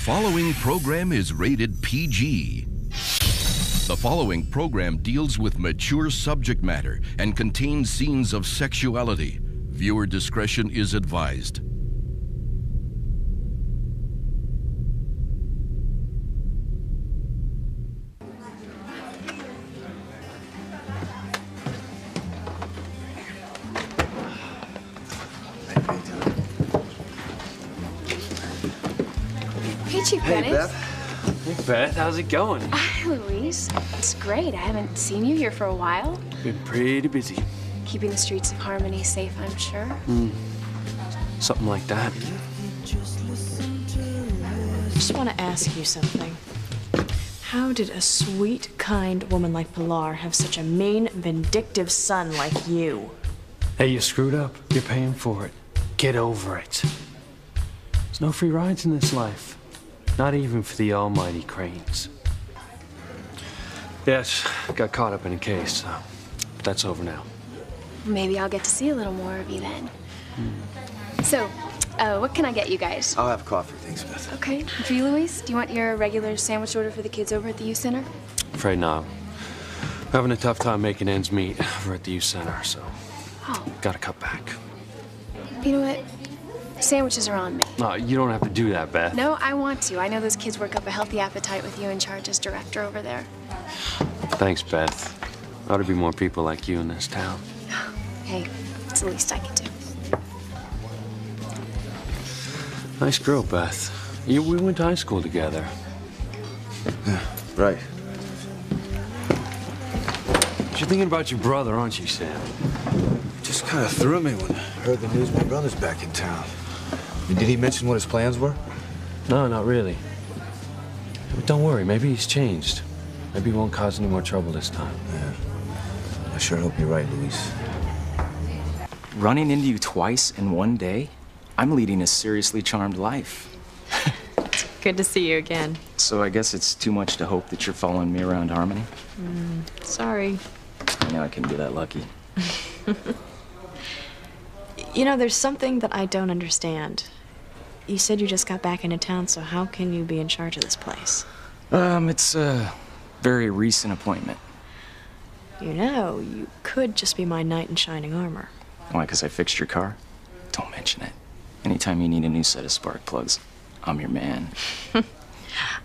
following program is rated PG. The following program deals with mature subject matter and contains scenes of sexuality. Viewer discretion is advised. Hey, Bennett. Beth. Hey, Beth, how's it going? Hi, Louise. It's great. I haven't seen you here for a while. Been pretty busy. Keeping the streets of Harmony safe, I'm sure. Something like that. I just want to ask you something. How did a sweet, kind woman like Pilar have such a mean, vindictive son like you? Hey, you screwed up. You're paying for it. Get over it. There's no free rides in this life. Not even for the almighty Cranes. Yes, got caught up in a case, so that's over now. Maybe I'll get to see a little more of you then. So, what can I get you guys? I'll have coffee, thanks, Beth. Okay. For you, Louise, do you want your regular sandwich order for the kids over at the youth center? Afraid not. Having a tough time making ends meet over at the youth center, so gotta cut back. You know what? Sandwiches are on me. No, you don't have to do that, Beth. No, I want to. I know those kids work up a healthy appetite with you in charge as director over there. Thanks, Beth. Ought to be more people like you in this town. Hey, it's the least I can do. Nice girl, Beth. We went to high school together. Yeah, right. You're thinking about your brother, aren't you, Sam? Just kind of threw me when I heard the news my brother's back in town. I mean, did he mention what his plans were? No, not really. But don't worry, maybe he's changed. Maybe he won't cause any more trouble this time. Yeah. I sure hope you're right, Luis. Running into you twice in one day? I'm leading a seriously charmed life. Good to see you again. So I guess it's too much to hope that you're following me around Harmony? Sorry. I know I couldn't be that lucky. You know, there's something that I don't understand. You said you just got back into town, so how can you be in charge of this place? It's a very recent appointment. You know, you could just be my knight in shining armor. Why, 'cause I fixed your car? Don't mention it. Anytime you need a new set of spark plugs, I'm your man.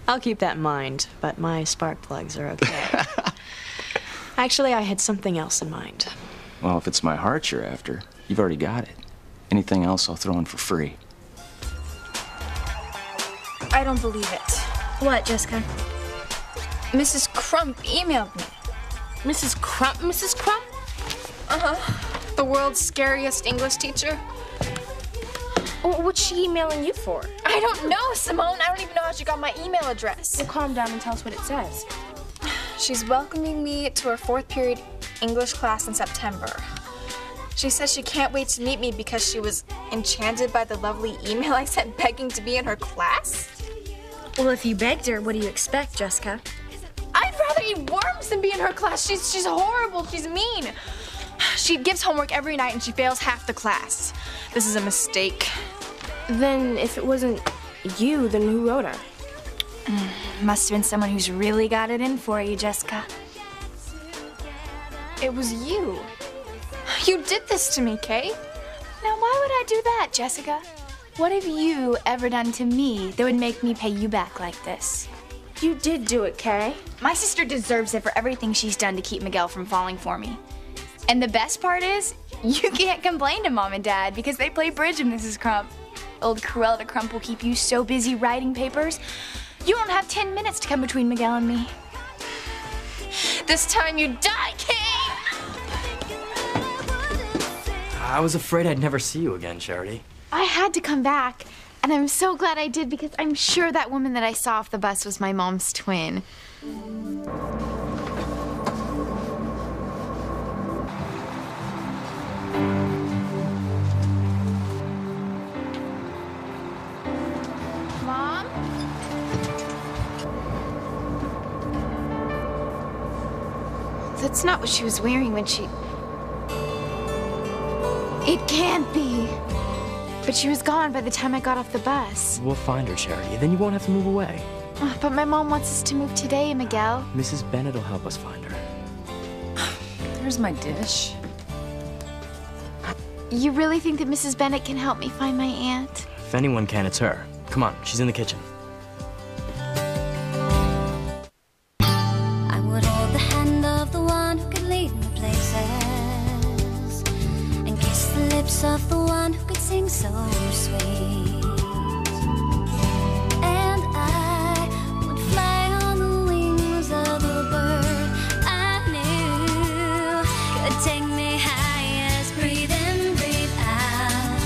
I'll keep that in mind, but my spark plugs are okay. Actually, I had something else in mind. Well, if it's my heart you're after, you've already got it. Anything else I'll throw in for free. I don't believe it. What, Jessica? Mrs. Crump emailed me. Mrs. Crump? Mrs. Crump? Uh-huh. The world's scariest English teacher. What's she emailing you for? I don't know, Simone. I don't even know how she got my email address. Well, calm down and tell us what it says. She's welcoming me to her 4th period English class in September. She says she can't wait to meet me because she was enchanted by the lovely email I sent begging to be in her class. Well, if you begged her, what do you expect, Jessica? I'd rather eat worms than be in her class. She's horrible. She's mean. She gives homework every night and she fails half the class. This is a mistake. Then, if it wasn't you, then who wrote her? Must have been someone who's really got it in for you, Jessica. It was you. You did this to me, Kay. Now, why would I do that, Jessica? What have you ever done to me that would make me pay you back like this? You did do it, Kay. My sister deserves it for everything she's done to keep Miguel from falling for me. And the best part is, you can't complain to Mom and Dad because they play bridge with Mrs. Crump. Old Cruella de Crump will keep you so busy writing papers, you don't have 10 minutes to come between Miguel and me. This time you die, Kay! I was afraid I'd never see you again, Charity. I had to come back, and I'm so glad I did because I'm sure that woman that I saw off the bus was my mom's twin. Mom? That's not what she was wearing when she... It can't be. But she was gone by the time I got off the bus. We'll find her, Charity. Then you won't have to move away. But my mom wants us to move today, Miguel. Mrs. Bennett will help us find her. There's my dish. You really think that Mrs. Bennett can help me find my aunt? If anyone can, it's her. Come on, she's in the kitchen. I would hold the hand of the one who could lead me places, and kiss the lips of the one who could sing so sweet. And I would fly on the wings of a bird I knew could take me highest. Breathe in, breathe out.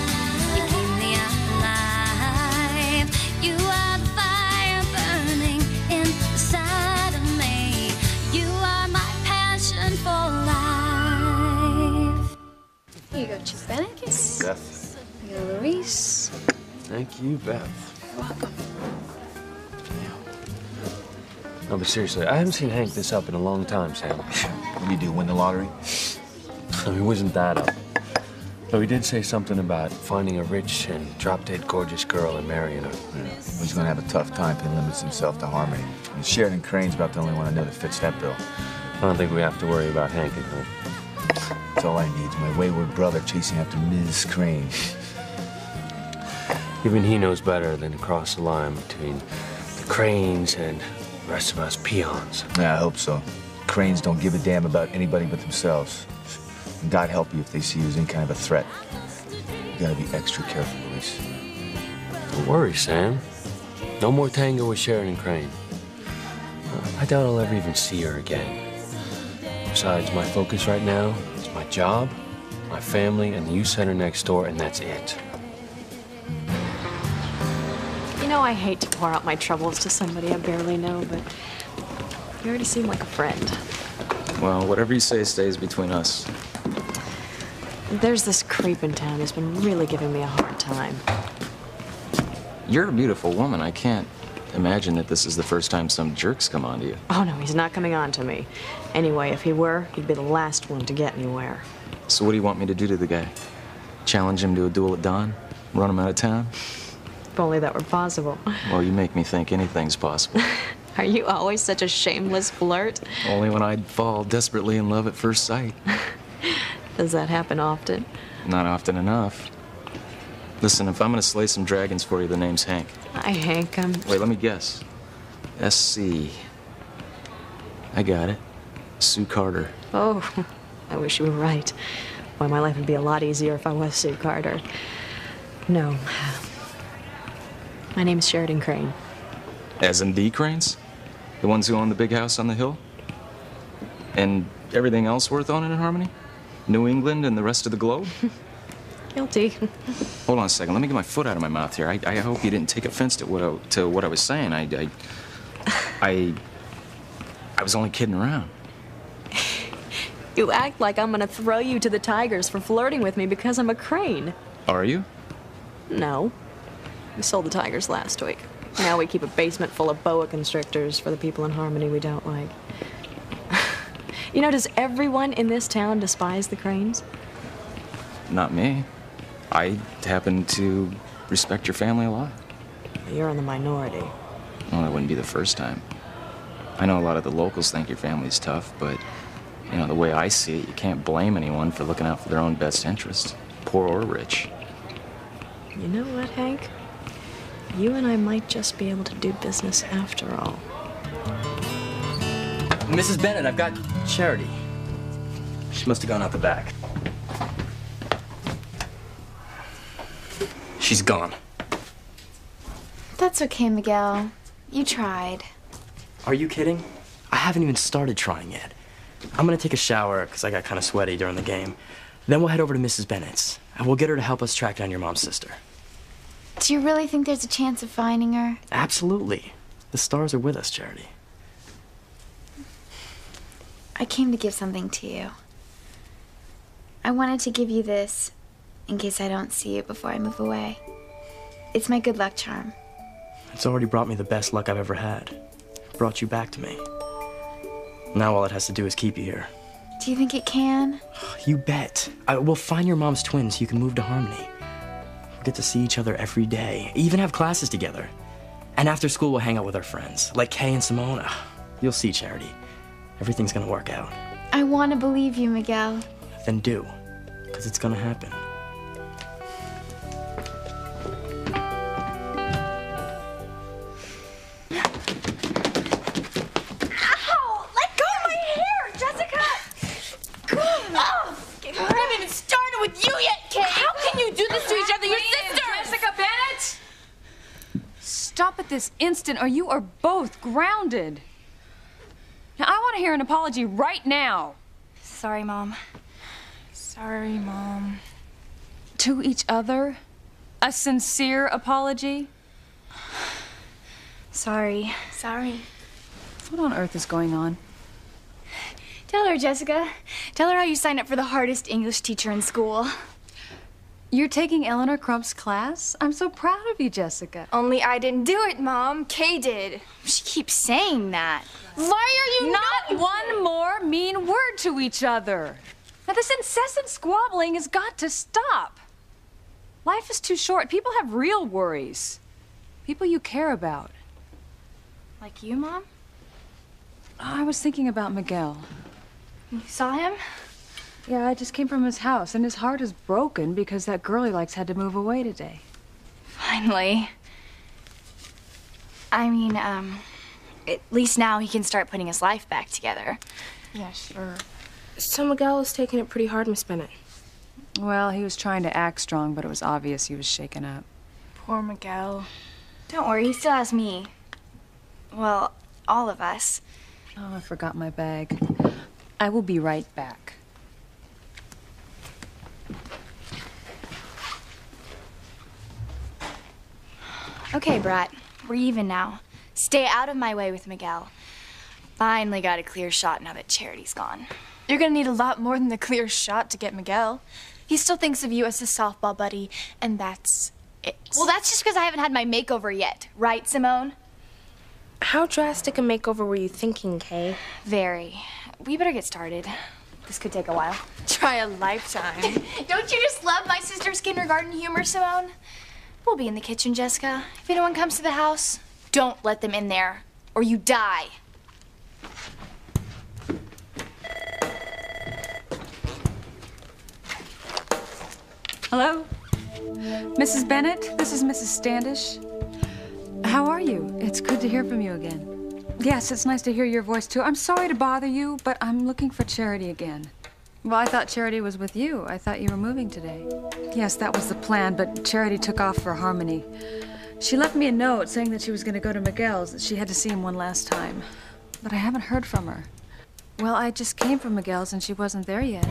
You keep me alive. You are the fire burning inside of me. You are my passion for life. Here you go, Chief Bennett. Beth. Here you go, Luis. Thank you, Beth. You're welcome. No, but seriously, I haven't seen Hank this up in a long time, Sam. What do you do, win the lottery? No, he wasn't that up. Though he did say something about finding a rich and drop-dead gorgeous girl and marrying her. Yeah. He's gonna have a tough time if he limits himself to Harmony. And Sheridan Crane's about the only one I know that fits that bill. I don't think we have to worry about Hank and her. That's all I need is my wayward brother chasing after Ms. Crane. Even he knows better than to cross the line between the Cranes and the rest of us peons. Yeah, I hope so. Cranes don't give a damn about anybody but themselves. And God help you if they see you as any kind of a threat. You gotta be extra careful, Luis. Don't worry, Sam. No more tango with Sheridan Crane. I doubt I'll ever even see her again. Besides, my focus right now is my job, my family, and the youth center next door, and that's it. You know, I hate to pour out my troubles to somebody I barely know, but you already seem like a friend. Well, whatever you say stays between us. There's this creep in town who's been really giving me a hard time. You're a beautiful woman. I can't imagine that this is the first time some jerk's come on to you. Oh, no, he's not coming on to me. Anyway, if he were, he'd be the last one to get anywhere. So what do you want me to do to the guy? Challenge him to a duel at dawn? Run him out of town? If only that were possible. Well, you make me think anything's possible. Are you always such a shameless flirt? Only when I'd fall desperately in love at first sight. Does that happen often? Not often enough. Listen, if I'm gonna slay some dragons for you, the name's Hank. Hi, Hank. Wait, let me guess. S.C. I got it. Sue Carter. Oh, I wish you were right. Why, my life would be a lot easier if I was Sue Carter. No. My name's Sheridan Crane. As in the Cranes? The ones who own the big house on the hill? And everything else worth owning in Harmony? New England and the rest of the globe? Guilty. Hold on a second. Let me get my foot out of my mouth here. I hope you didn't take offense to what I was saying. I was only kidding around. You act like I'm gonna throw you to the tigers for flirting with me because I'm a Crane. Are you? No. We sold the tigers last week. Now we keep a basement full of boa constrictors for the people in Harmony we don't like. You know, does everyone in this town despise the Cranes? Not me. I happen to respect your family a lot. You're in the minority. Well, that wouldn't be the first time. I know a lot of the locals think your family's tough, but, you know, the way I see it, you can't blame anyone for looking out for their own best interests, poor or rich. You know what, Hank? You and I might just be able to do business after all. Mrs. Bennett, I've got Charity. She must have gone out the back. She's gone. That's okay, Miguel. You tried. Are you kidding? I haven't even started trying yet. I'm gonna take a shower because I got kind of sweaty during the game. Then we'll head over to Mrs. Bennett's, and we'll get her to help us track down your mom's sister. Do you really think there's a chance of finding her? Absolutely. The stars are with us, Charity. I came to give something to you. I wanted to give you this in case I don't see you before I move away. It's my good luck charm. It's already brought me the best luck I've ever had. It brought you back to me. Now all it has to do is keep you here. Do you think it can? You bet. We'll find your mom's twins so you can move to Harmony. We'll get to see each other every day, even have classes together. And after school, we'll hang out with our friends, like Kay and Simone. You'll see, Charity. Everything's gonna work out. I want to believe you, Miguel. Then do, because it's gonna happen. Ow! Let go of my hair, Jessica! Oh, I haven't even started with you yet, Kay. How can you do this to each other? Your sister! Jessica Bennett! Stop at this instant or you are both grounded. Now, I want to hear an apology right now. Sorry, Mom. Sorry, Mom. To each other? A sincere apology? Sorry. Sorry. What on earth is going on? Tell her, Jessica. Tell her how you signed up for the hardest English teacher in school. You're taking Eleanor Crump's class? I'm so proud of you, Jessica. Only I didn't do it, Mom. Kay did. She keeps saying that. Why are you Not one more mean word to each other. Now, this incessant squabbling has got to stop. Life is too short. People have real worries. People you care about. Like you, Mom? I was thinking about Miguel. You saw him? Yeah, I just came from his house, and his heart is broken because that girl he likes had to move away today. Finally. I mean, at least now he can start putting his life back together. Yeah, sure. So Miguel was taking it pretty hard, Miss Bennett. Well, he was trying to act strong, but it was obvious he was shaken up. Poor Miguel. Don't worry, he still has me. Well, all of us. Oh, I forgot my bag. I will be right back. Okay, Brat. We're even now. Stay out of my way with Miguel. Finally got a clear shot now that Charity's gone. You're gonna need a lot more than the clear shot to get Miguel. He still thinks of you as his softball buddy, and that's it. Well, that's just because I haven't had my makeover yet. Right, Simone? How drastic a makeover were you thinking, Kay? Very. We better get started. This could take a while. Try a lifetime. Don't you just love my sister's kindergarten humor, Simone? We'll be in the kitchen, Jessica. If anyone comes to the house, don't let them in there, or you die. Hello? Mrs. Bennett, this is Mrs. Standish. How are you? It's good to hear from you again. Yes, it's nice to hear your voice, too. I'm sorry to bother you, but I'm looking for Charity again. Well, I thought Charity was with you. I thought you were moving today. Yes, that was the plan, but Charity took off for Harmony. She left me a note saying that she was going to go to Miguel's, that she had to see him one last time. But I haven't heard from her. Well, I just came from Miguel's and she wasn't there yet.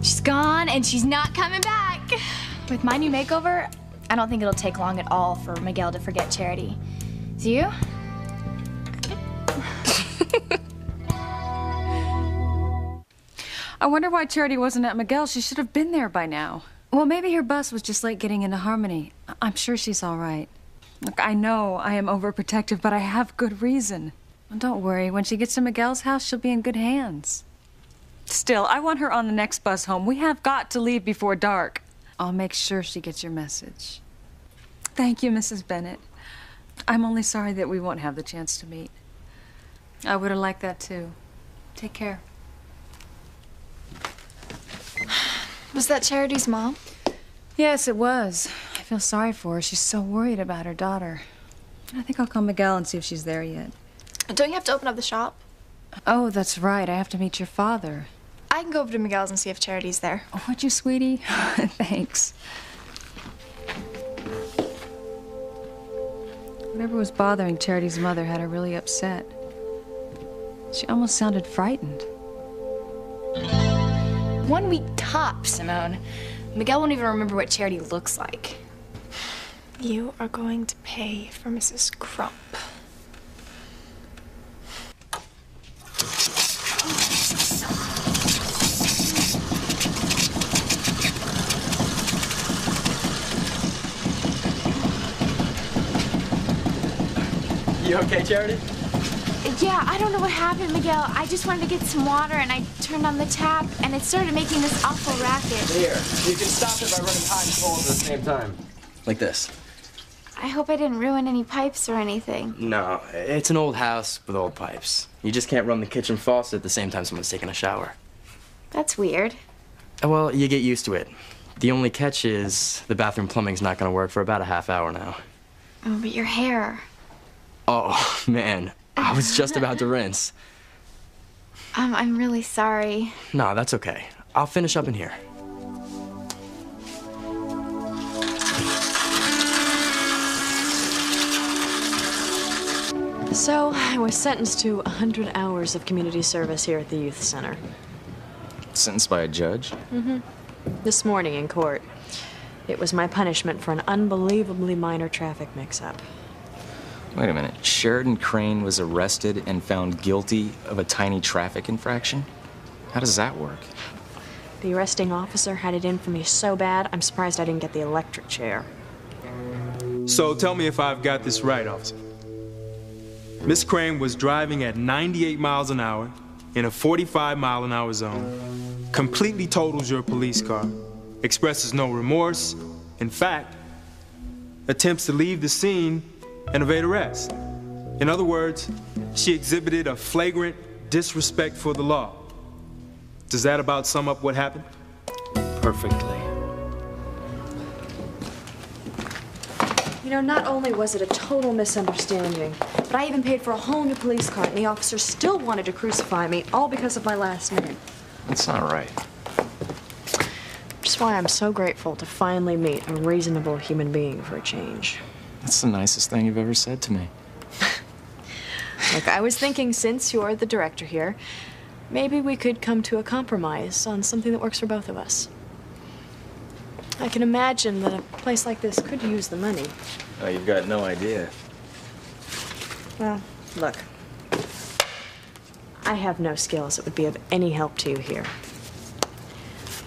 She's gone and she's not coming back. With my new makeover, I don't think it'll take long at all for Miguel to forget Charity. Do you? I wonder why Charity wasn't at Miguel's. She should have been there by now. Well, maybe her bus was just late getting into Harmony. I'm sure she's all right. Look, I know I am overprotective, but I have good reason. Well, don't worry. When she gets to Miguel's house, she'll be in good hands. Still, I want her on the next bus home. We have got to leave before dark. I'll make sure she gets your message. Thank you, Mrs. Bennett. I'm only sorry that we won't have the chance to meet. I would have liked that, too. Take care. Was that Charity's mom? Yes, it was. I feel sorry for her. She's so worried about her daughter. I think I'll call Miguel and see if she's there yet. Don't you have to open up the shop? Oh, that's right. I have to meet your father. I can go over to Miguel's and see if Charity's there. Oh, would you, sweetie? Thanks. Whatever was bothering Charity's mother had her really upset. She almost sounded frightened. 1 week top, Simone. Miguel won't even remember what Charity looks like. You are going to pay for Mrs. Crump. You okay, Charity? Yeah, I don't know what happened, Miguel. I just wanted to get some water and I turned on the tap and it started making this awful racket. Here, you can stop it by running hot and cold at the same time. Like this. I hope I didn't ruin any pipes or anything. No, it's an old house with old pipes. You just can't run the kitchen faucet at the same time someone's taking a shower. That's weird. Well, you get used to it. The only catch is the bathroom plumbing's not gonna work for about a half hour now. Oh, but your hair. Oh, man. I was just about to rinse. I'm really sorry. No, that's okay. I'll finish up in here. So, I was sentenced to 100 hours of community service here at the youth center. Sentenced by a judge? Mm-hmm. This morning in court. It was my punishment for an unbelievably minor traffic mix-up. Wait a minute. Sheridan Crane was arrested and found guilty of a tiny traffic infraction? How does that work? The arresting officer had it in for me so bad, I'm surprised I didn't get the electric chair. So tell me if I've got this right, officer. Miss Crane was driving at 98 miles an hour in a 45-mile-an-hour zone, completely totals your police car, expresses no remorse, in fact, attempts to leave the scene and evade arrest. In other words, she exhibited a flagrant disrespect for the law. Does that about sum up what happened? Perfectly. You know, not only was it a total misunderstanding, but I even paid for a whole new police car, and the officer still wanted to crucify me, all because of my last name. That's not right. Which is why I'm so grateful to finally meet a reasonable human being for a change. That's the nicest thing you've ever said to me. Look, I was thinking, since you're the director here, maybe we could come to a compromise on something that works for both of us. I can imagine that a place like this could use the money. Oh, you've got no idea. Well, look. I have no skills that would be of any help to you here.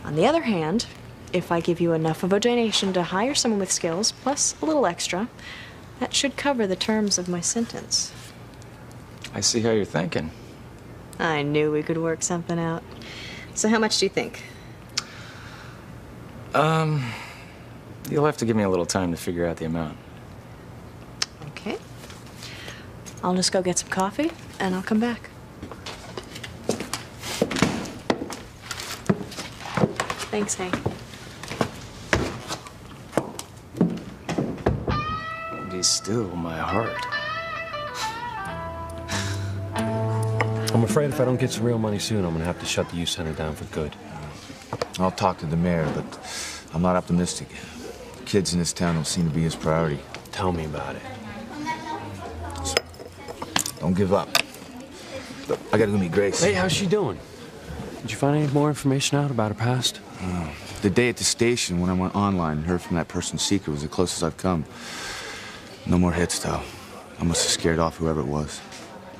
On the other hand, if I give you enough of a donation to hire someone with skills, plus a little extra, that should cover the terms of my sentence. I see how you're thinking. I knew we could work something out. So how much do you think? You'll have to give me a little time to figure out the amount. Okay. I'll just go get some coffee, and I'll come back. Thanks, Hank. Be still my heart. I'm afraid if I don't get some real money soon, I'm gonna have to shut the youth center down for good. I'll talk to the mayor, but I'm not optimistic. Kids in this town don't seem to be his priority. Tell me about it. Don't give up. Look, I gotta go meet Grace. Hey, how's she doing? Did you find any more information out about her past? The day at the station when I went online and heard from that person's secret was the closest I've come. No more hits, though. I must have scared off whoever it was.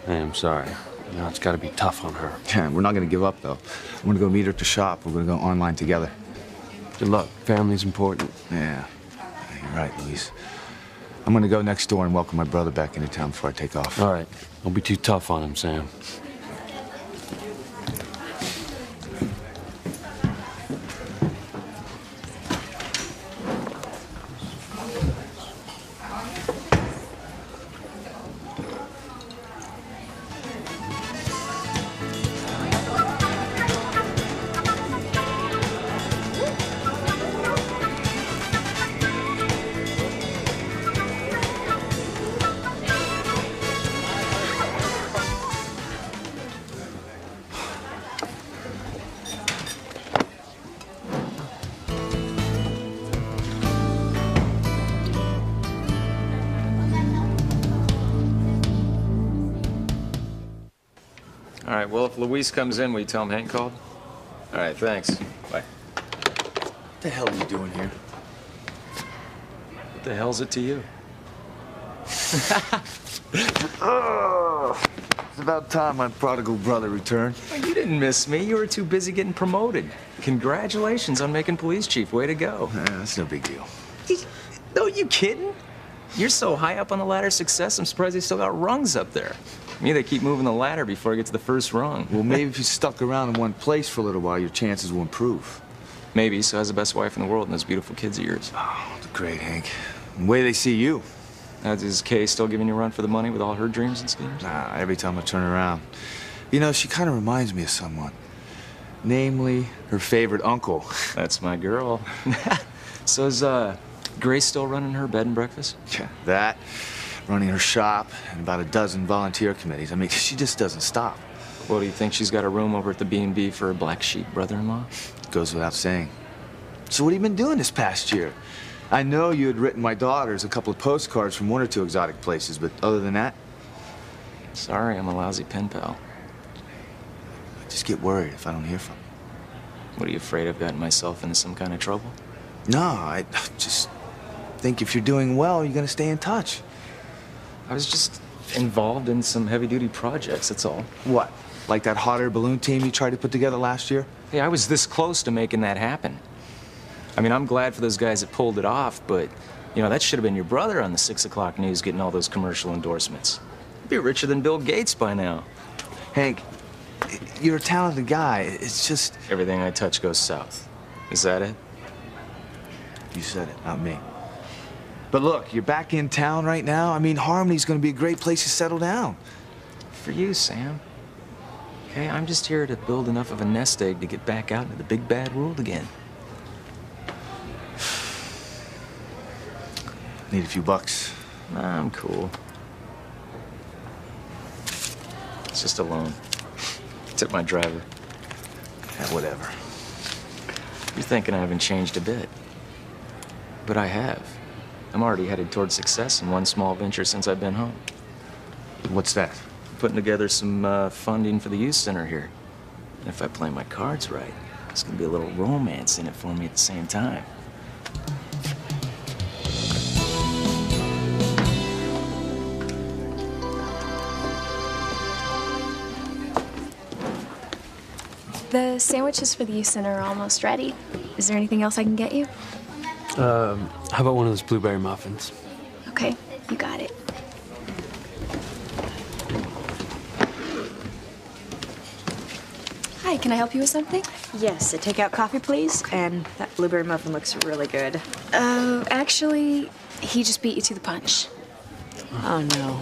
Hey, I'm sorry. You know, it's gotta be tough on her. Yeah, we're not gonna give up, though. I'm gonna go meet her at the shop. We're gonna go online together. Good luck. Family's important. Yeah, you're right, Luis. I'm gonna go next door and welcome my brother back into town before I take off. All right. Don't be too tough on him, Sam. All right, well, if Luis comes in, will you tell him Hank called? All right, thanks. Bye. What the hell are you doing here? What the hell's it to you? Oh, it's about time my prodigal brother returned. Well, you didn't miss me. You were too busy getting promoted. Congratulations on making police chief. Way to go. Yeah, that's no big deal. No, you kidding? You're so high up on the ladder of success, I'm surprised they still got rungs up there. Me, they keep moving the ladder before I get to the first rung. Well, maybe if you stuck around in one place for a little while, your chances will improve. Maybe, so has the best wife in the world and those beautiful kids of yours. Oh, great, Hank. The way they see you. Is Kay still giving you a run for the money with all her dreams and schemes? Nah, every time I turn around. You know, she kind of reminds me of someone. Namely, her favorite uncle. That's my girl. So is Grace still running her bed and breakfast? Yeah, that, running her shop, and about a dozen volunteer committees. I mean, she just doesn't stop. Well, do you think she's got a room over at the B&B for her black sheep brother-in-law? Goes without saying. So what have you been doing this past year? I know you had written my daughters a couple of postcards from one or two exotic places, but other than that? Sorry, I'm a lousy pen pal. I just get worried if I don't hear from you. What, are you afraid I've gotten myself into some kind of trouble? No, I just think if you're doing well, you're gonna stay in touch. I was just involved in some heavy-duty projects, that's all. What? Like that hot air balloon team you tried to put together last year? Hey, I was this close to making that happen. I mean, I'm glad for those guys that pulled it off, but, you know, that should have been your brother on the 6 o'clock news getting all those commercial endorsements. You'd be richer than Bill Gates by now. Hank, you're a talented guy. It's just... Everything I touch goes south. Is that it? You said it, not me. But look, you're back in town right now. I mean, Harmony's gonna be a great place to settle down. For you, Sam. Okay, I'm just here to build enough of a nest egg to get back out into the big bad world again. Need a few bucks. Nah, I'm cool. It's just a loan. Tip my driver. Yeah, whatever. You're thinking I haven't changed a bit. But I have. I'm already headed towards success in one small venture since I've been home. What's that? Putting together some funding for the youth center here. And if I play my cards right, there's gonna be a little romance in it for me at the same time. The sandwiches for the youth center are almost ready. Is there anything else I can get you? How about one of those blueberry muffins? Okay, you got it. Hi, can I help you with something? Yes, a takeout coffee, please. And that blueberry muffin looks really good. Actually, he just beat you to the punch. Oh, no.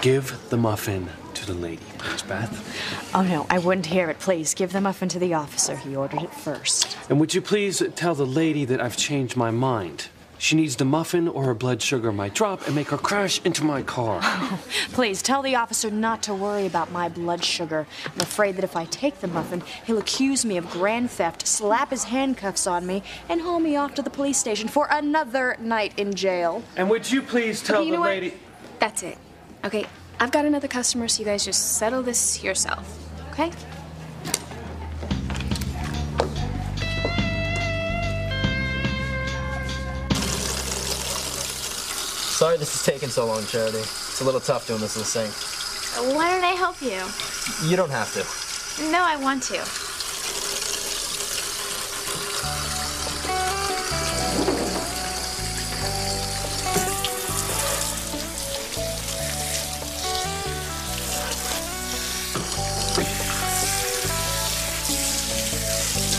Give the muffin to the lady, please, Beth. Oh, no, I wouldn't hear it. Please, give the muffin to the officer. He ordered it first. And would you please tell the lady that I've changed my mind? She needs the muffin or her blood sugar might drop and make her crash into my car. Oh, please, tell the officer not to worry about my blood sugar. I'm afraid that if I take the muffin, he'll accuse me of grand theft, slap his handcuffs on me, and haul me off to the police station for another night in jail. And would you please tell Okay, you the know lady... What? That's it. Okay, I've got another customer, so you guys just settle this yourself, okay? Sorry this is taking so long, Charity. It's a little tough doing this in the sink. Why don't I help you? You don't have to. No, I want to.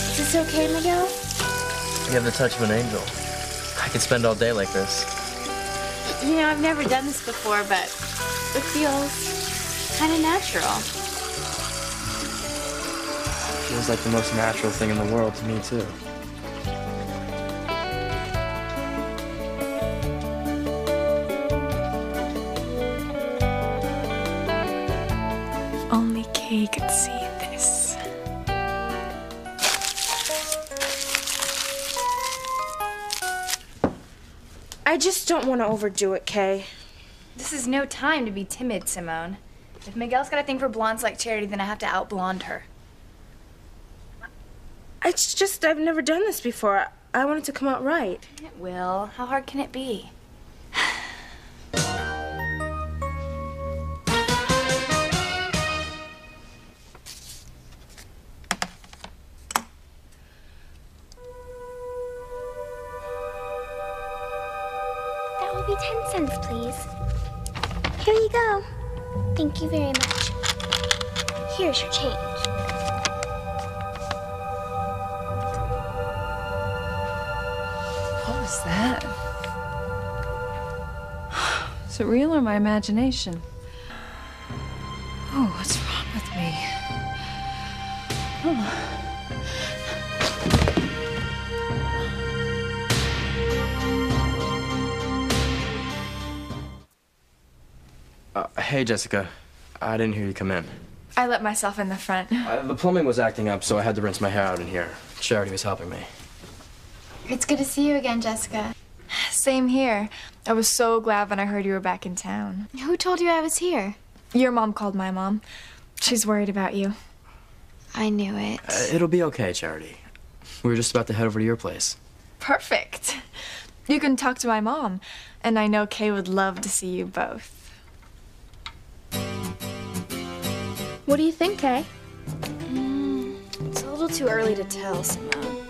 Is this okay, Miguel? You have the touch of an angel. I could spend all day like this. You know, I've never done this before, but it feels kind of natural. Feels like the most natural thing in the world to me, too. If only Kay could see this. I just don't want to overdo it, Kay. This is no time to be timid, Simone. If Miguel's got a thing for blondes like Charity, then I have to out-blonde her. It's just I've never done this before. I want it to come out right. It will. How hard can it be? That will be 10 cents, please. Here you go. Thank you very much. Here's your change. What was that? Is it real or my imagination? Oh, what's wrong with me? Hey, Jessica. I didn't hear you come in. I let myself in the front. The plumbing was acting up, so I had to rinse my hair out in here. Charity was helping me. It's good to see you again, Jessica. Same here. I was so glad when I heard you were back in town. Who told you I was here? Your mom called my mom. She's worried about you. I knew it. It'll be okay, Charity. We were just about to head over to your place. Perfect. You can talk to my mom, and I know Kay would love to see you both. What do you think, Kay? It's a little too early to tell, Simone.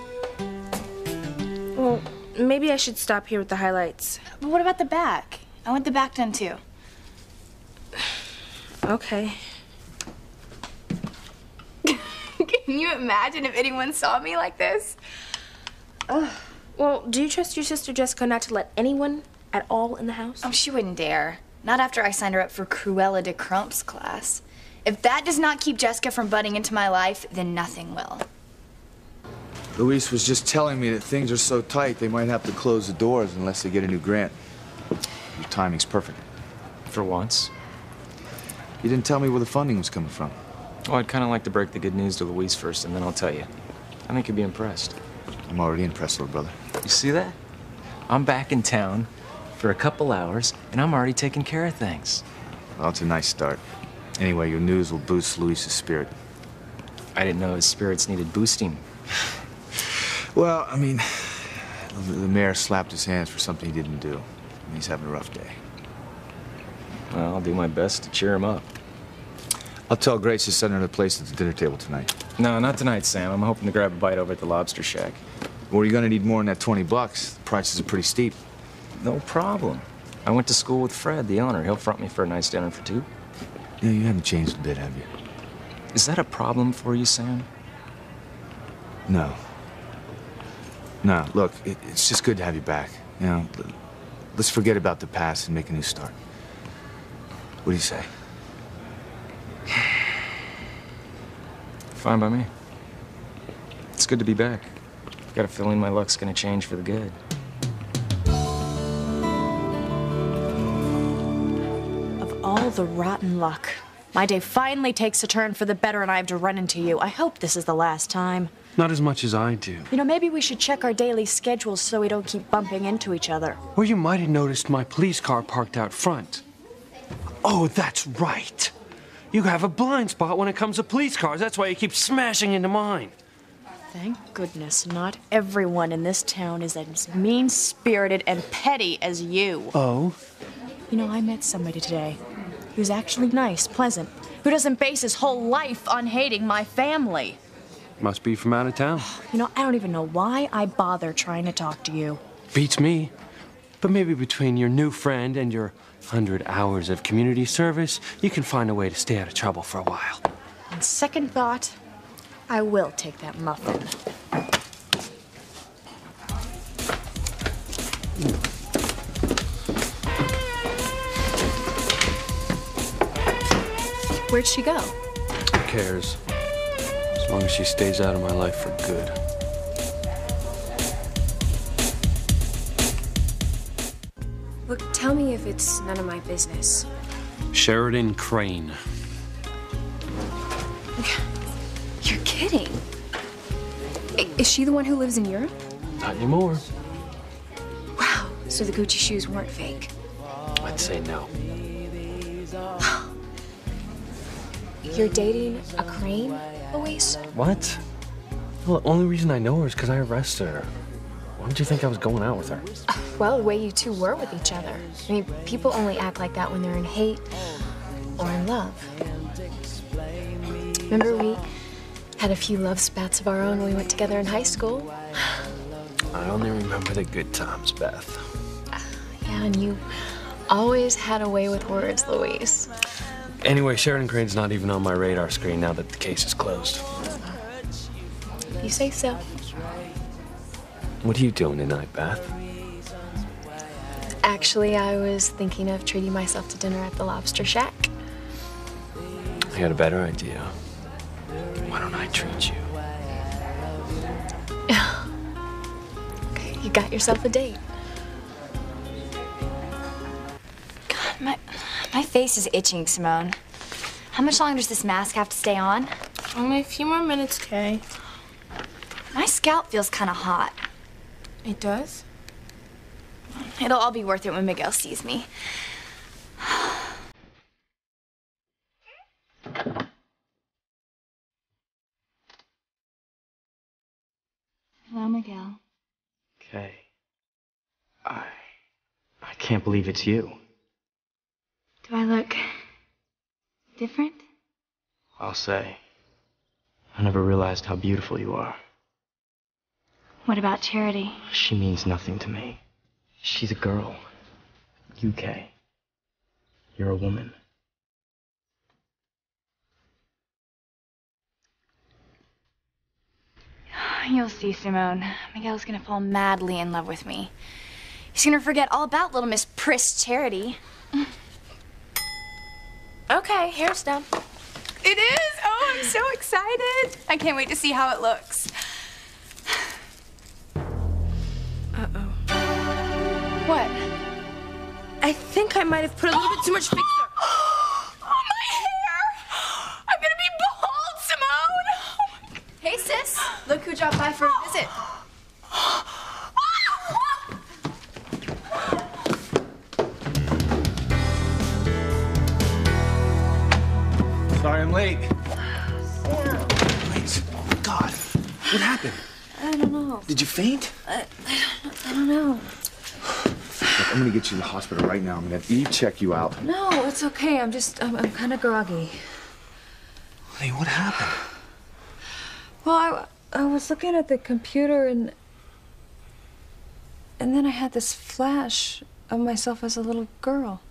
Well, maybe I should stop here with the highlights. But what about the back? I want the back done too. Okay. Can you imagine if anyone saw me like this? Ugh. Well, do you trust your sister Jessica not to let anyone at all in the house? Oh, she wouldn't dare. Not after I signed her up for Cruella de Crump's class. If that does not keep Jessica from butting into my life, then nothing will. Luis was just telling me that things are so tight they might have to close the doors unless they get a new grant. Your timing's perfect. For once. You didn't tell me where the funding was coming from. Oh, I'd kind of like to break the good news to Luis first, and then I'll tell you. I think you'd be impressed. I'm already impressed, little brother. You see that? I'm back in town for a couple hours, and I'm already taking care of things. Well, it's a nice start. Anyway, your news will boost Luis's spirit. I didn't know his spirits needed boosting. Well, I mean, the mayor slapped his hands for something he didn't do. And he's having a rough day. Well, I'll do my best to cheer him up. I'll tell Grace to send her to the place at the dinner table tonight. No, not tonight, Sam. I'm hoping to grab a bite over at the Lobster Shack. Well, you're gonna need more than that $20. The prices are pretty steep. No problem. I went to school with Fred, the owner. He'll front me for a nice dinner for two. Yeah, you haven't changed a bit, have you? Is that a problem for you, Sam? No. No, look, it's just good to have you back. You know, let's forget about the past and make a new start. What do you say? Fine by me. It's good to be back. Got a feeling my luck's gonna change for the good. Of all the rotten luck, my day finally takes a turn for the better and I have to run into you. I hope this is the last time. Not as much as I do. You know, maybe we should check our daily schedules so we don't keep bumping into each other. Or you might have noticed my police car parked out front. Oh, that's right. You have a blind spot when it comes to police cars. That's why you keep smashing into mine. Thank goodness not everyone in this town is as mean-spirited and petty as you. Oh? You know, I met somebody today who's actually nice, pleasant, who doesn't base his whole life on hating my family. Must be from out of town. You know, I don't even know why I bother trying to talk to you. Beats me. But maybe between your new friend and your 100 hours of community service, you can find a way to stay out of trouble for a while. On second thought, I will take that muffin. Where'd she go? Who cares? As long as she stays out of my life for good. Look, tell me if it's none of my business. Sheridan Crane. You're kidding. Is she the one who lives in Europe? Not anymore. Wow, so the Gucci shoes weren't fake. I'd say no. You're dating a Crane, Luis? What? Well, the only reason I know her is because I arrested her. Why did you think I was going out with her? Well, the way you two were with each other. I mean, people only act like that when they're in hate or in love. Remember we had a few love spats of our own when we went together in high school? I only remember the good times, Beth. Yeah, and you always had a way with words, Luis. Anyway, Sheridan Crane's not even on my radar screen now that the case is closed. You say so. What are you doing tonight, Beth? Actually, I was thinking of treating myself to dinner at the Lobster Shack. I got a better idea. Why don't I treat you? You got yourself a date. God, my face is itching, Simone. How much longer does this mask have to stay on? Only a few more minutes, Kay. My scalp feels kind of hot. It does? It'll all be worth it when Miguel sees me. Hello, Miguel. Kay. I can't believe it's you. Do I look different? I'll say. I never realized how beautiful you are. What about Charity? She means nothing to me. She's a girl. You, Kay. You're a woman. You'll see, Simone. Miguel's gonna fall madly in love with me. He's gonna forget all about little Miss Priss Charity. Okay, hair's done. It is? Oh, I'm so excited. I can't wait to see how it looks. Uh-oh. What? I think I might have put a little bit too much fixer. Oh, my hair! I'm gonna be bald, Simone! Oh my God. Hey, sis. Look who dropped by for a visit. Sorry I'm late. Wait, God, what happened? I don't know. Did you faint? I don't know. Look, I'm gonna get you to the hospital right now. I'm gonna have Eve check you out. No, it's okay. I'm kind of groggy. Honey, what happened? Well, I was looking at the computer and then I had this flash of myself as a little girl.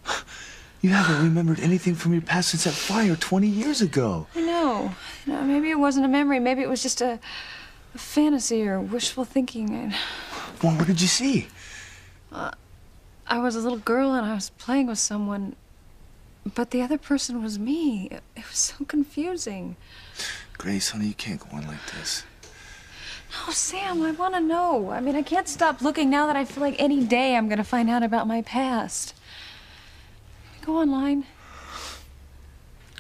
You haven't remembered anything from your past since that fire 20 years ago. I know. You know, maybe it wasn't a memory. Maybe it was just a fantasy or wishful thinking. Well, what did you see? I was a little girl and I was playing with someone, but the other person was me. It was so confusing. Grace, honey, you can't go on like this. No, Sam, I want to know. I mean, I can't stop looking now that I feel like any day I'm going to find out about my past. Go online.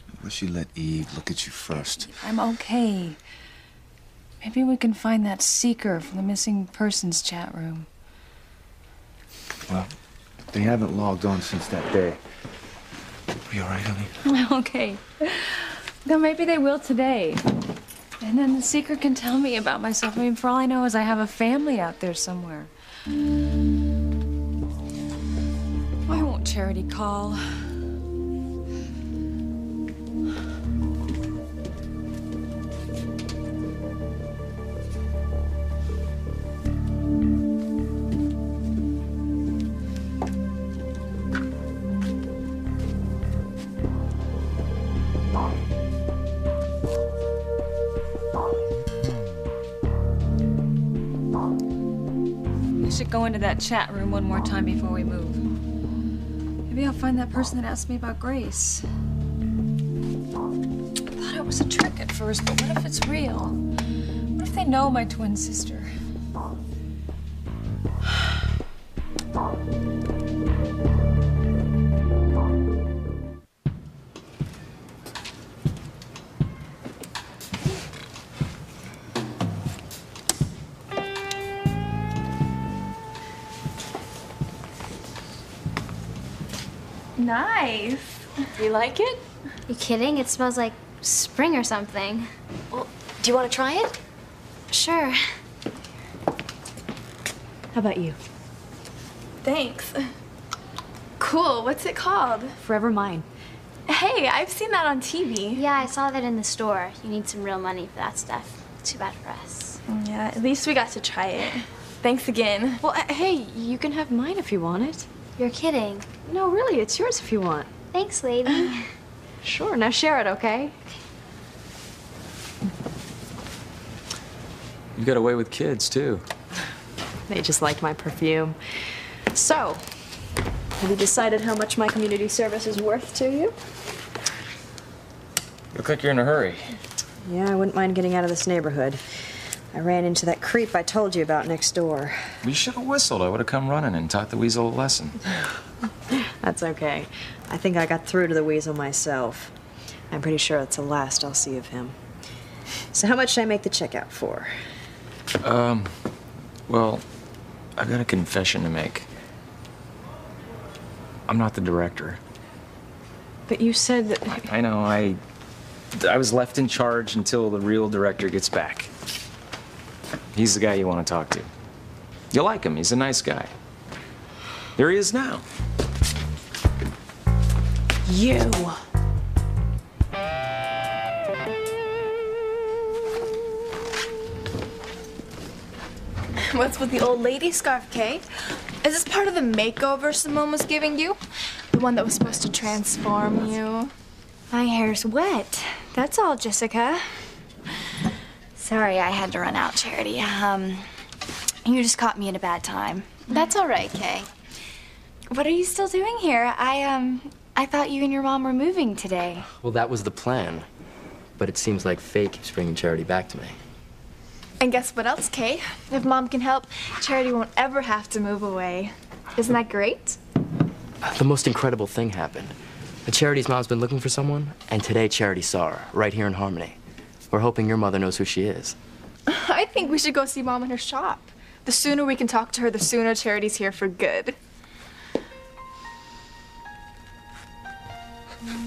I wish you let Eve look at you first. I'm okay. Maybe we can find that seeker from the missing persons chat room. Well, they haven't logged on since that day. Are you all right, honey? Okay. Then maybe they will today. And then the seeker can tell me about myself. I mean, for all I know is I have a family out there somewhere. Why won't Charity call? We should go into that chat room one more time before we move. Maybe I'll find that person that asked me about Grace. I thought it was a trick at first, but what if it's real? What if they know my twin sister? Nice. You like it? You kidding? It smells like spring or something. Well, do you want to try it? Sure. How about you? Thanks. Cool. What's it called? Forever Mine. Hey, I've seen that on TV. Yeah, I saw that in the store. You need some real money for that stuff. Too bad for us. Yeah, at least we got to try it. Thanks again. Well, hey, you can have mine if you want it. You're kidding. No, really, it's yours if you want. Thanks, lady. Sure, now share it, okay? You got away with kids, too. They just liked my perfume. So, have you decided how much my community service is worth to you? Look like you're in a hurry. Yeah, I wouldn't mind getting out of this neighborhood. I ran into that creep I told you about next door. You should have whistled. I would have come running and taught the weasel a lesson. That's okay. I think I got through to the weasel myself. I'm pretty sure that's the last I'll see of him. So how much should I make the check out for? Well, I've got a confession to make. I'm not the director. But you said that... I know, I was left in charge until the real director gets back. He's the guy you want to talk to. You'll like him, he's a nice guy. There he is now. You! What's with the old lady scarf, Kay? Is this part of the makeover Simone was giving you? The one that was supposed to transform you? My hair's wet. That's all, Jessica. Sorry, I had to run out, Charity. You just caught me at a bad time. That's all right, Kay. What are you still doing here? I thought you and your mom were moving today. Well, that was the plan. But it seems like fate keeps bringing Charity back to me. And guess what else, Kay? If Mom can help, Charity won't ever have to move away. Isn't that great? The most incredible thing happened. Charity's mom's been looking for someone, and today Charity saw her, right here in Harmony. We're hoping your mother knows who she is. I think we should go see Mom in her shop. The sooner we can talk to her, the sooner Charity's here for good.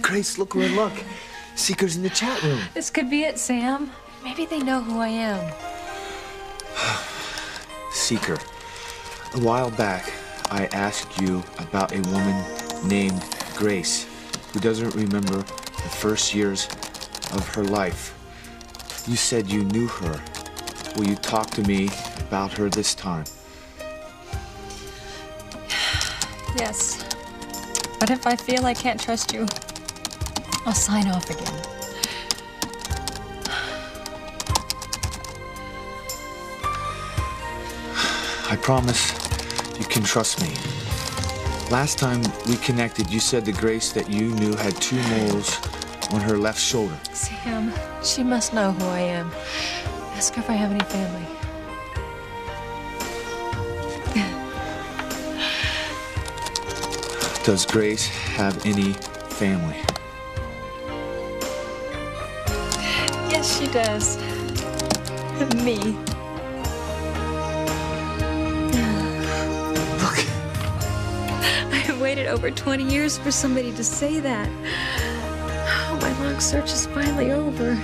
Grace, look, we're in luck. Seeker's in the chat room. This could be it, Sam. Maybe they know who I am. Seeker, a while back, I asked you about a woman named Grace who doesn't remember the first years of her life. You said you knew her. Will you talk to me about her this time? Yes. But if I feel I can't trust you, I'll sign off again. I promise you can trust me. Last time we connected, you said the Grace that you knew had 2 moles on her left shoulder. Sam, she must know who I am. Ask her if I have any family. Does Grace have any family? Yes, she does. Me. I waited over 20 years for somebody to say that. Oh, my long search is finally over.